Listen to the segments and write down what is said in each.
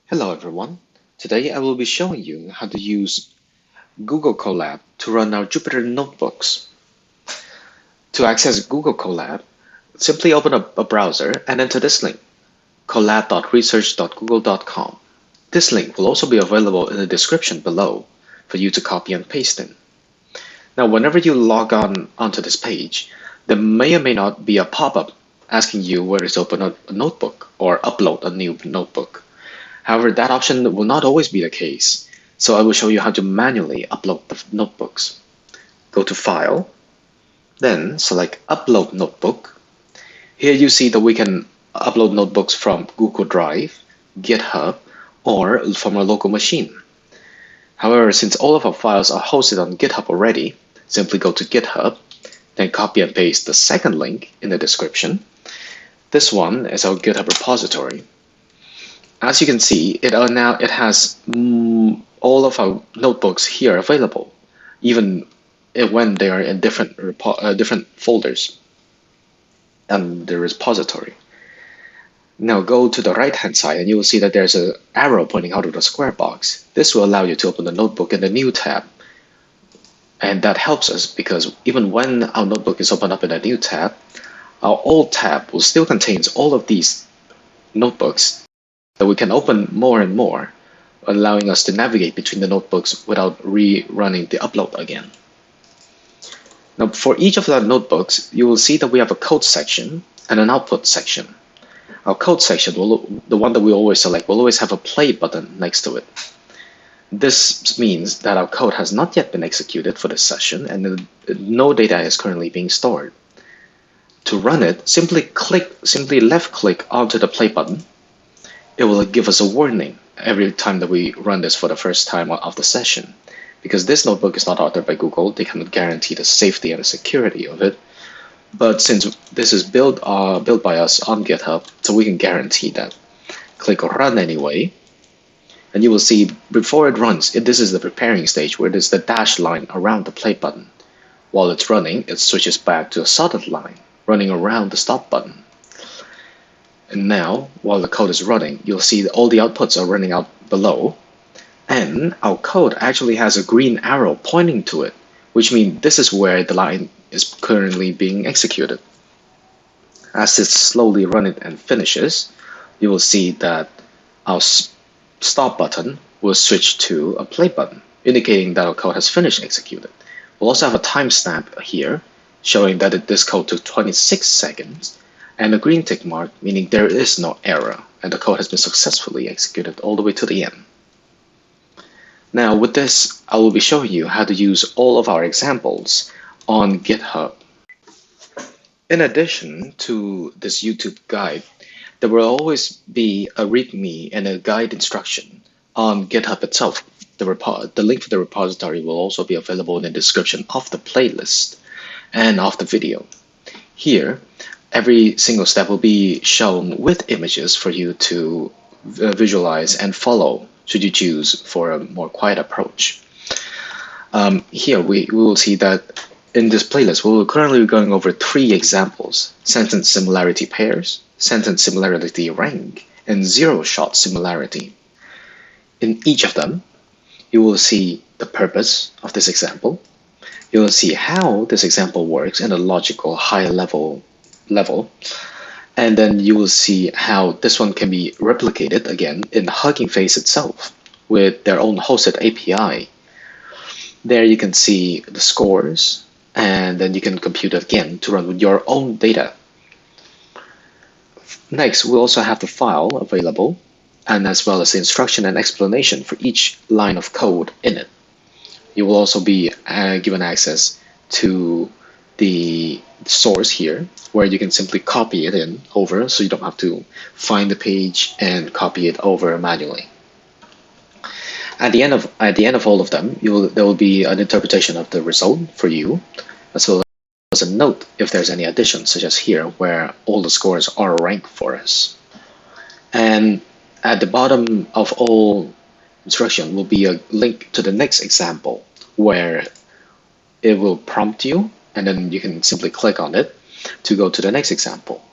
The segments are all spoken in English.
Hello everyone. Today I will be showing you how to use Google Colab to run our Jupyter notebooks. To access Google Colab, simply open up a browser and enter this link, colab.research.google.com. This link will also be available in the description below for you to copy and paste in. Now whenever you log on onto this page, there may or may not be a pop-up asking you whether to open a notebook or upload a new notebook. However, that option will not always be the case, so I will show you how to manually upload the notebooks. Go to File, then select Upload Notebook. Here you see that we can upload notebooks from Google Drive, GitHub, or from a local machine. However, since all of our files are hosted on GitHub already, simply go to GitHub, then copy and paste the second link in the description. This one is our GitHub repository. As you can see, it has all of our notebooks here available, even when they are in different folders and the repository. Now go to the right-hand side and you will see that there's an arrow pointing out of the square box. This will allow you to open the notebook in the new tab. And that helps us because even when our notebook is opened up in a new tab, our old tab will still contain all of these notebooks that we can open more and more, allowing us to navigate between the notebooks without rerunning the upload again. Now, for each of the notebooks, you will see that we have a code section and an output section. Our code section, the one that we always select, will always have a play button next to it. This means that our code has not yet been executed for this session and no data is currently being stored. To run it, simply left click onto the play button. It will give us a warning every time that we run this for the first time of the session. Because this notebook is not authored by Google, they cannot guarantee the safety and the security of it. But since this is built by us on GitHub, so we can guarantee that. Click Run anyway, and you will see before it runs, this is the preparing stage where there's the dashed line around the play button. While it's running, it switches back to a solid line running around the stop button. And now, while the code is running, you'll see that all the outputs are running out below. And our code actually has a green arrow pointing to it, which means this is where the line is currently being executed. As it slowly runs and finishes, you will see that our stop button will switch to a play button, indicating that our code has finished executed. We'll also have a timestamp here, showing that this code took 26 seconds. And a green tick mark, meaning there is no error, and the code has been successfully executed all the way to the end. Now with this, I will be showing you how to use all of our examples on GitHub. In addition to this YouTube guide, there will always be a README and a guide instruction on GitHub itself. The link for the repository will also be available in the description of the playlist and of the video. Here, every single step will be shown with images for you to visualize and follow should you choose for a more quiet approach. Here we will see that in this playlist we will currently be going over 3 examples: sentence similarity pairs, sentence similarity rank, and zero-shot similarity. In each of them, you will see the purpose of this example. You will see how this example works in a logical high level, and then you will see how this one can be replicated again in Hugging Face itself with their own hosted API. There you can see the scores, and then you can compute it again to run with your own data. Next, we also have the file available, and as well as the instruction and explanation for each line of code in it. You will also be given access to the source here, where you can simply copy it over, so you don't have to find the page and copy it over manually. At the end of all of them, there will be an interpretation of the result for you, as well as a note if there's any additions, such as here, where all the scores are ranked for us. And at the bottom of all instruction will be a link to the next example, where it will prompt you, and then you can simply click on it to go to the next example.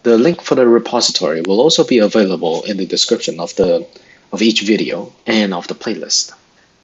The link for the repository will also be available in the description of each video and of the playlist.